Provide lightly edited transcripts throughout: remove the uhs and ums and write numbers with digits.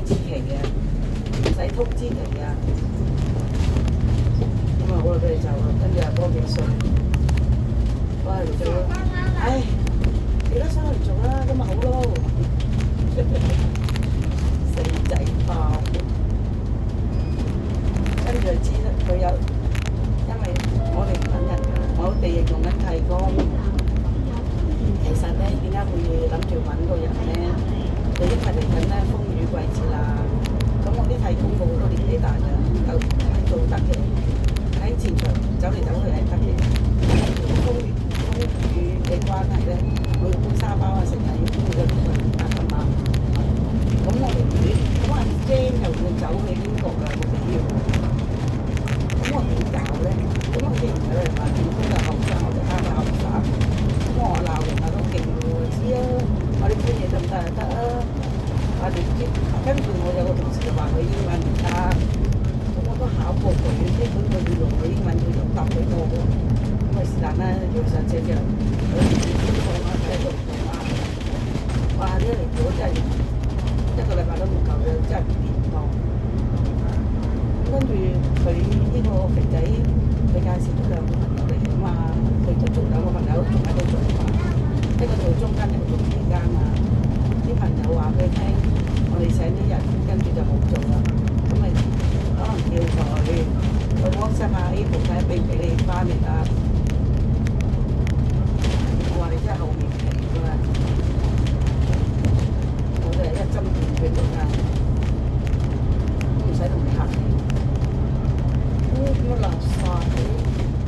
知期嘅，唔使通知期嘅。咁啊好啦，佢哋走啦，跟住阿哥幾歲？我係做，唉，幾多生去做啦，咁咪好咯。死仔包，跟住就知啦，佢有，因為我哋唔揾人㗎，我哋亦用緊提供。其實咧，點解會諗住揾個人咧？就因為嚟緊咧風雨季節啦。咁我啲提供部好多年紀大嘅，有係做得嘅，喺前場走嚟走去係得嘅。風雨嘅關係咧，會搬沙包啊，成日要搬嗰啲得㗎嘛。咁我哋咁啊驚又要走去英國㗎，冇必要。咁我點搞咧？咁我既然有人話見工就後生，我就啱啱後生。咁我鬧人啊都勁喎，知啊！我哋搬嘢得唔得就得啊！我哋跟住我有個同事就話佢英文唔得，咁我都考過佢，基本佢要用佢英文，佢用答佢多喎。咁啊是但啦，要上車就佢唔講啊，喺度講啊。哇！呢嚟咗真係〜一個禮拜都唔夠嘅，真係唔掂當。跟住佢呢個肥仔，佢介紹咗兩個朋友嚟啊嘛，佢都做兩個朋友，仲喺度做嘛。一個做中間，一個做期間嘛。啲朋友話俾佢聽，我哋請啲人，跟住就冇做啦。咁咪可能叫佢 WhatsApp 下 Apple 睇俾唔俾你翻嚟啦。我話你真係厚面皮㗎嘛！一針見血㗎嘛，都唔使同你客氣。咁乜垃圾嘅？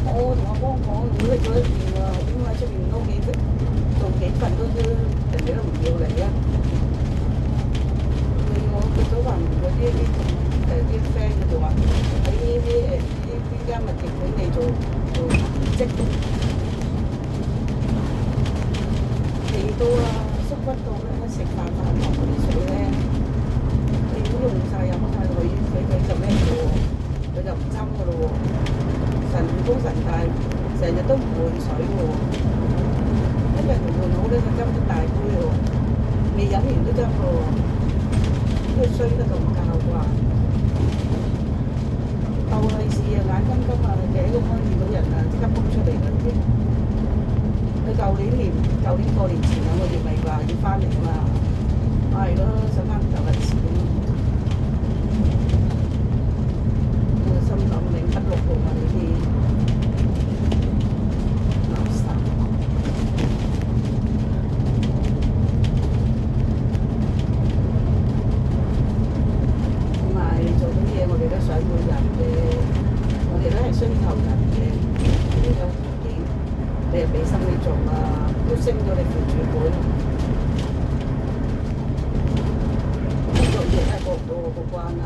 我同阿哥講，如果你做得掂啊，點解出面撈幾份，做幾份都人哋都唔要你啊？佢早話唔嗰啲 friend 佢就話喺呢間物業管理做職工，幾多啊？縮骨到咧，食飯飯堂嗰啲水咧，你都用晒飲晒佢就咩嘅喎？佢就唔斟嘅咯喎，神高神大，成日都唔換水嘅喎，一日唔換好咧就斟一大杯喎，未飲完都斟嘅喎，佢衰得咁教啩？鬥利是啊，眼金金啊，你喺個方見到人啊，即刻撲出嚟嗰啲。佢舊年過年前2個月咪話要翻嚟嘛，係咯，想翻就利是咯。我心諗命不綠喎，呢啲垃圾。同埋做啲嘢，我哋都想要人嘅，我哋都係需求人嘅，呢種條件。你又俾心機做啊，都升咗你副主管，工作嘢都係過唔到我個關啊！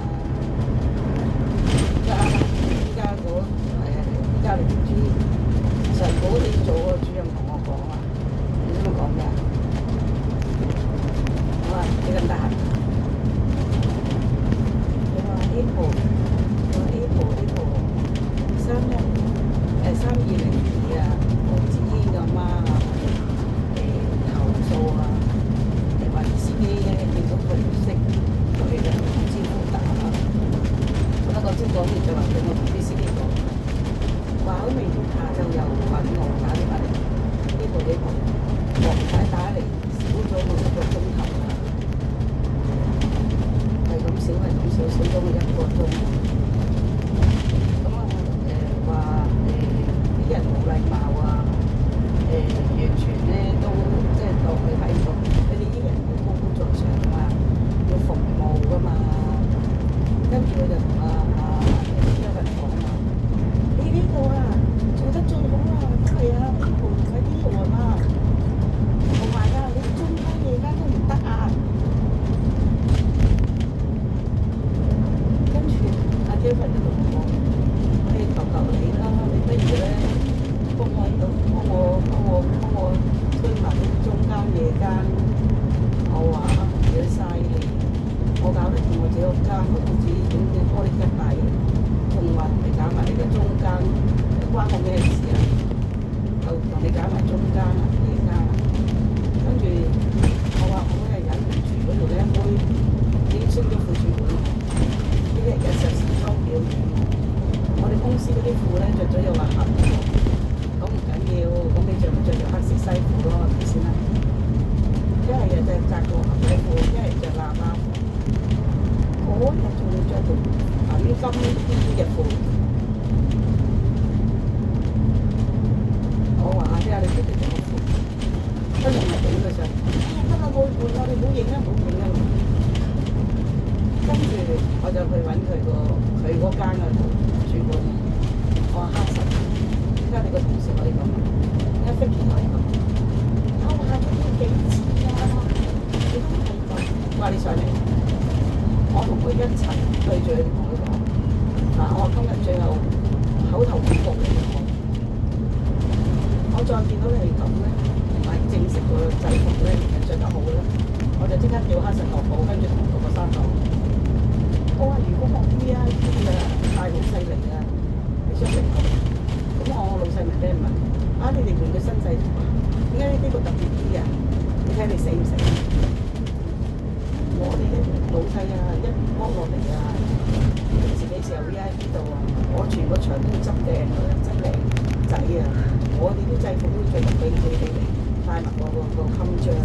依家你唔知晨寶你做個主任同我講啊，你知我講咩啊？我話你咁得閒，佢話 Apple 3202啊！子軒個媽啊，投訴啊，話司機咧見到佢唔識佢嘅唔知好打啊！我覺得先講完就話俾我同啲司機講，話好明顯下晝又揾我打電話嚟，呢個黃太打嚟少咗我1個鐘頭啦，係咁少咗我1個鐘。咁啊話啲人冇禮貌啊！完全咧都即係當佢睇到，佢哋啲人要高高在上㗎嘛，要服務㗎嘛。跟住佢就同有人講話：你呢度啊，做得最好啊，真係啊，呢度喺呢度啊，同埋啊，你中間夜間都唔得啊。跟住阿 Kevin 就同我講：你求你啦，你不如咧幫我推埋啲中間夜間。我話幾嘥氣，我搞得掂我自己個間，我都知點樣玻璃吉底，仲話你搞埋你嘅中間，關我咩事啊？就同你搞埋中間啊，夜間啊。跟住我話我係忍唔住嗰度咧，已經升咗副主啲褲咧着咗又話痕，咁唔緊要，咁你着咪着條黑色西褲咯，係咪先啦？一係就紮個牛仔褲，一係着喇叭褲。嗰日仲要着條粉金啲嘅褲。我話睇下你着條褲，跟住咪整佢上。得啦，冇換啦，你唔好影啦，唔好影啦。跟住我就去揾佢嗰間嘅主管，我話哈神，點解你個同事可以咁？點解 Vicky 可以咁？我話佢要幾次啊？你都係咁，話你上嚟，我同佢一齊對住佢同佢講，我話今日最後口頭報告嚟嘅，我再見到你哋咁咧，唔係正式個制服咧，着得好咧，我就即刻叫哈神落鋪，跟住同個學生講。我話：如果我 VIP 嘅大老細嚟啊，你想成咁？咁我老細咪俾人問：你哋換個新制服啊？點解呢個特別啲啊？你睇你死唔死？我哋老細啊，一剝落嚟啊，平時幾時有 VIP 度啊？我全個場都要執靚佢，執靚仔啊！我哋啲制服都要著得俾佢哋嚟帶埋個襟章。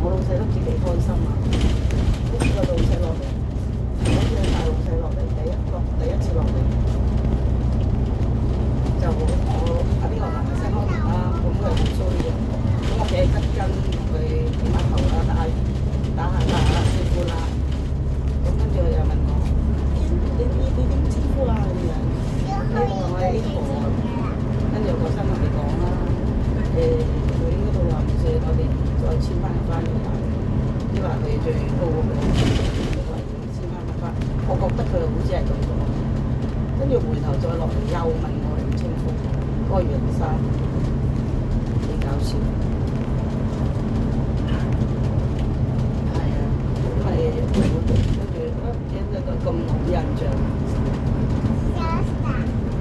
我老細都幾開心啊！好似個老細落嚟。嗰隻大老細落嚟，第一次落嚟，就我呢個男仔開門啦，咁佢好衰嘅，咁我企喺側跟佢點下頭啦，打下招呼啦，咁跟住佢又問我：你點稱呼啊？咁樣，我話我係 A 婆，跟住我新同你講啦，佢應該都話唔知，我哋再簽翻入翻嚟，即係話佢最高嗰個。我覺得佢好似係咁講，跟住回頭再落嚟又問我哋唔清楚，嗰個楊生幾搞笑，係啊，咁咪跟住一個咁好印象，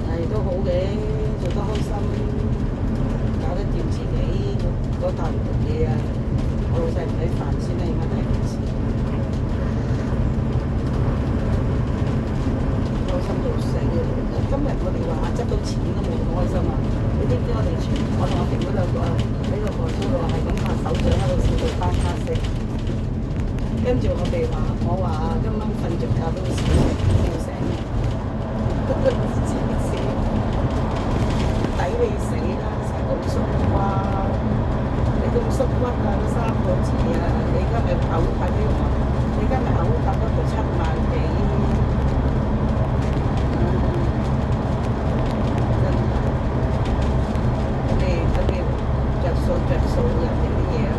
係都好嘅，做得開心，搞得掂自己嗰啖嘢啊！我老細唔使煩先啦，而家第一件事。今日我哋話執到錢都冇咁開心啊！你知唔知我同阿平嗰兩個喺個台嗰度係咁拍手掌喺度笑到啪啪聲，跟住我哋話今晚瞓着覺都笑醒，都唔知死，抵你死啦！成日咁縮骨，你咁縮骨啊，3個字啊！你今日嘔快啲話，你今日嘔揼咗條7萬幾。着數人哋啲嘢啦，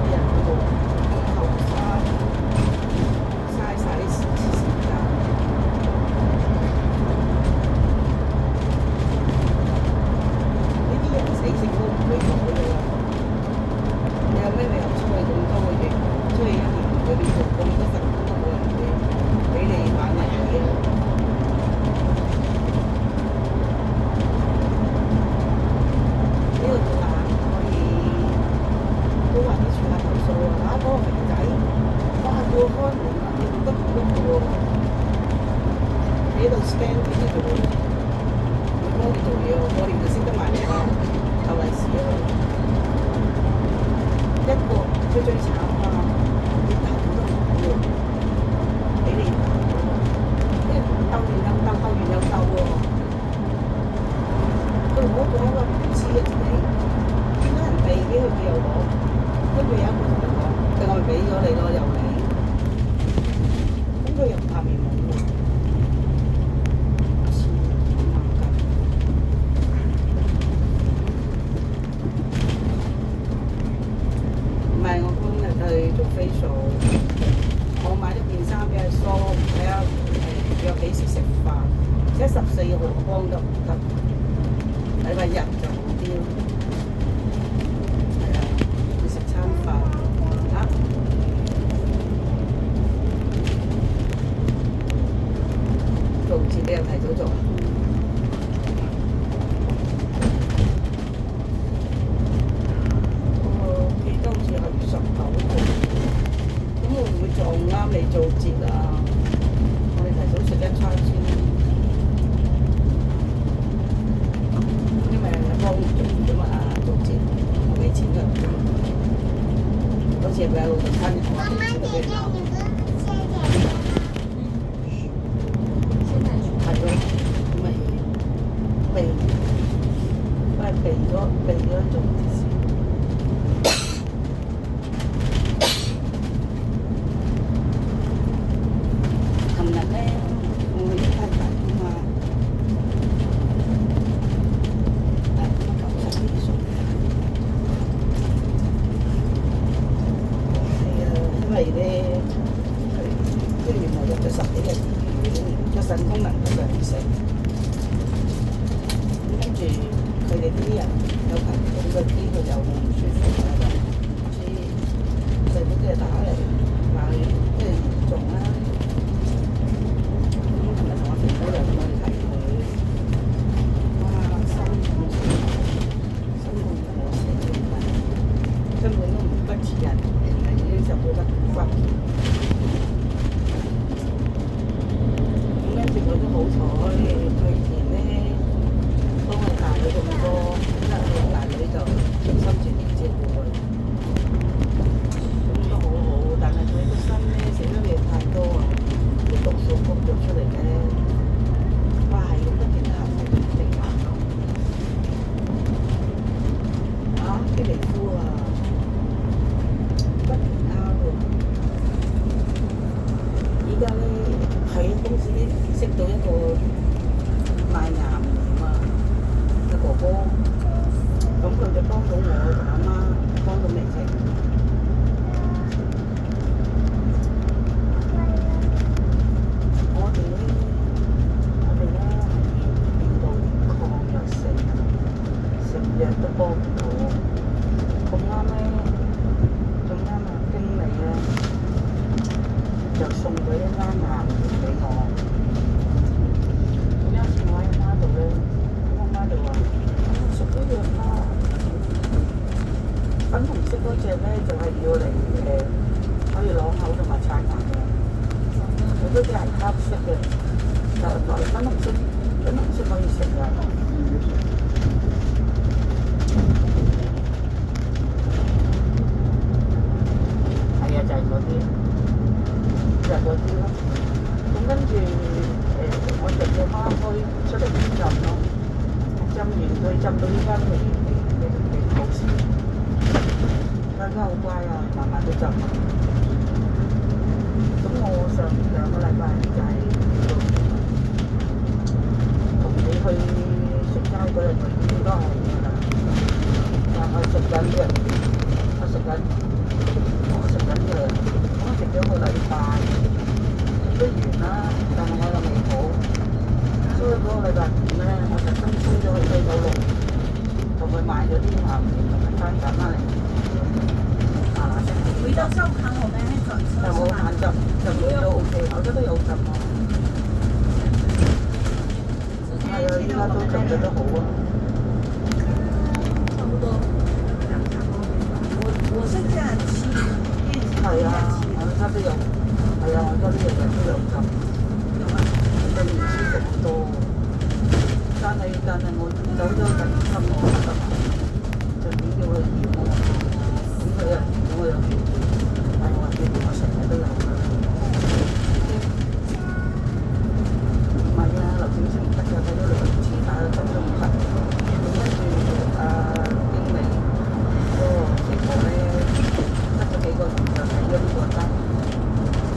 啲人嗰度咁後生，嘥曬啲時間。呢啲人死性都唔會改㗎啦。你有咩理由出去咁多個月，出去1年裏邊做咁多份工都冇人俾你玩埋嘅？喺度 stand 住就做，我哋做嘢，我哋就識得埋嚟啦，逗利是啊！一個佢最慘啊，你逗都唔好俾你逗，因為逗完又逗，逗完又逗喎。佢唔好講話唔知啊自己，見到人俾佢又攞，跟住有一個同佢講，我咪俾咗你咯，又俾，咁佢又怕面懵喎。做 facial， 我買咗件衫俾阿蘇，睇下約幾時食飯。14號幫得唔得？禮拜日就好啲咯。係啊，去食餐飯啊！做自己又提早做。我記得好似係19號。撞啱你做節啊！借俾老豆親我話借俾你。係咯，咪避咗做啲事。琴日咧，我一開大啊嘛，90幾歲。係啊，因為咧，即係原來入咗10幾日醫院，個腎功能不良性。跟住佢哋啲人有排咁嗰啲佢又唔舒服啊，唔知細佬即係打嚟話佢即係嚴重啦。咁琴日同我肥佬又去睇佢，哇！心痛我死啦，根本都唔似人，人係已經受到得骨。咁跟住佢都好彩，佢以前咧。幫佢大女咁多，因為佢大女就全心全意照顧佢，咁都好好。但係佢個心咧食得嘢太多啊，啲毒素谷咗出嚟咧，哇係咁不斷行係咁定下咁。啊啲皮膚啊，不斷拗喎。而家咧喺公司咧識到一個賣牙苗啊嘅哥哥，咁佢就幫到我同阿媽，幫到未啫？我哋咧係變到抗藥性，食藥都幫唔到。咁啱咧，經理咧就送咗一間牙苗俾我。咁有一次我喺阿媽度咧，我媽就話：食咗藥啦，粉紅色嗰隻咧就係要嚟可以啷口同埋刷牙嘅，佢嗰隻係黑色嘅，就係粉紅色可以食㗎。係啊，就係嗰啲咯。咁跟住我就叫媽開出嚟浸咯，浸完佢浸到依家都未好先。大家好乖啊，慢慢都浸。咁我上2個禮拜就係同你去食齋嗰日，佢應該係㗎啦。但係食緊嘅，我食緊嘅，我食咗個禮拜。都完啦，但係我又未好，所以嗰個禮拜5咧，我特登衝咗去西九龍，同佢買咗啲牙苗同埋番梘翻嚟，回到收ခံ我咩？就冇眼汁，就都 OK，我覺得有浸啊。係啊，依家都浸得都好啊。差不多我是這樣吃，係啊，我差都有。係啊，我而家呢日日都有浸，對唔舒服好多。但係我走咗近3個月啦，就點叫佢驗我？咁佢又驗咗我又驗，但係我話佢我成日都有㗎。唔係啊，劉小星唔得㗎，睇咗2次打咗針都唔得。咁跟住經理嗰個師傅咧，得咗幾個月就睇咗呢個針。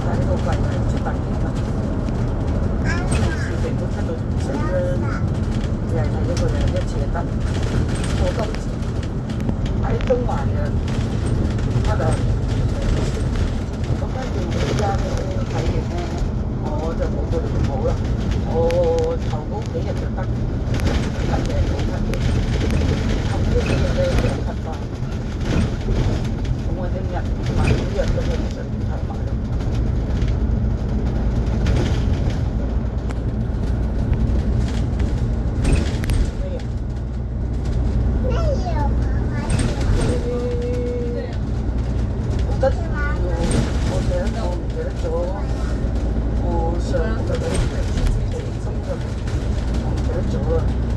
但係呢個貴係700幾蚊，視頻都出到死啦，又係睇咗佢1次就得，過今次喺中環嘅乜啊？咁跟住我依家睇完咧，我就冇佢哋咁好啦，我頭嗰幾日就得咳嘅，冇咳嘅，後嗰幾日咧又咳翻，咁我聽日買啲藥都冇順便睇埋咯。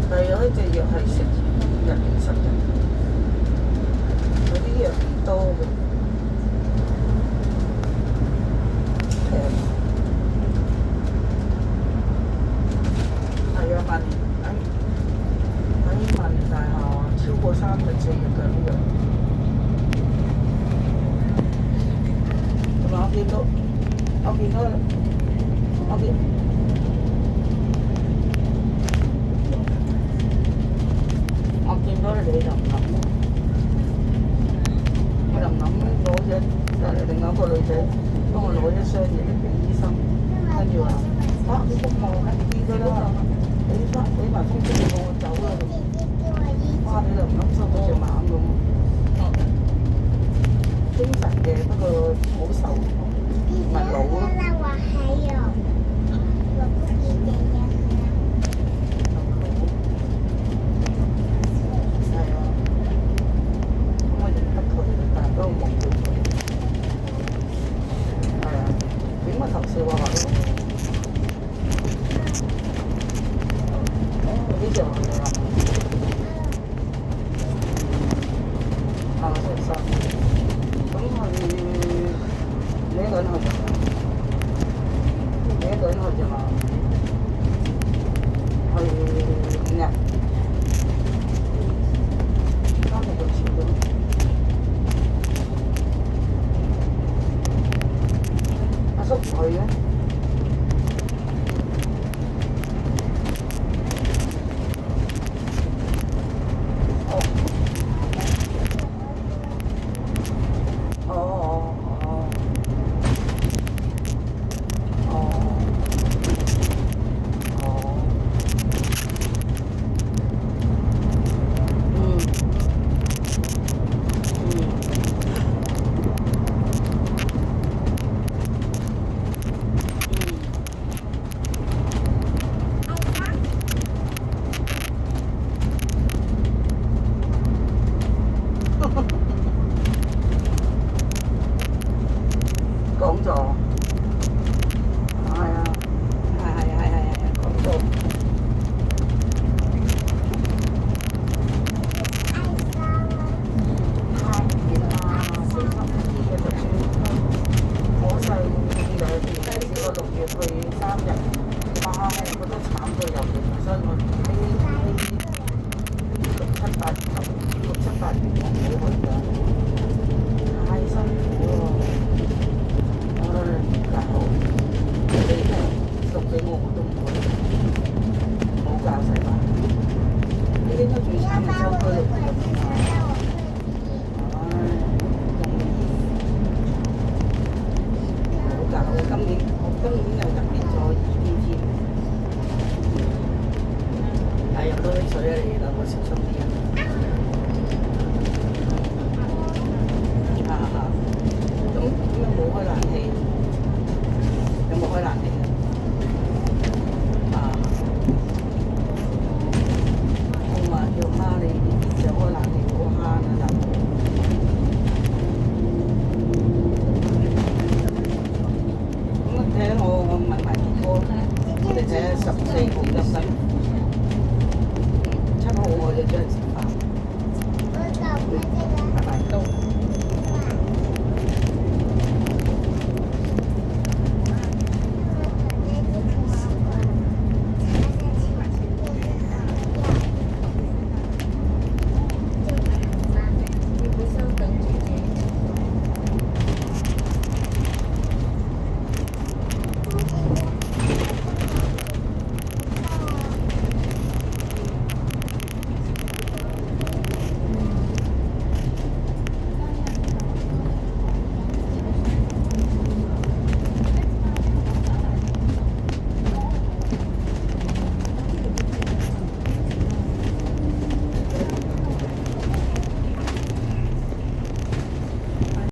但係有一隻藥係食5日定10日，但係另外一個女仔幫我攞一箱嘢俾醫生，跟住話：你咁忙喺邊㗎啦？俾埋封信俾我走啦咁。哇！你就唔諗收到隻馬咁，精神嘅，不過好瘦，唔係老咯。頭笑話咯，呢隻話你話，星期三。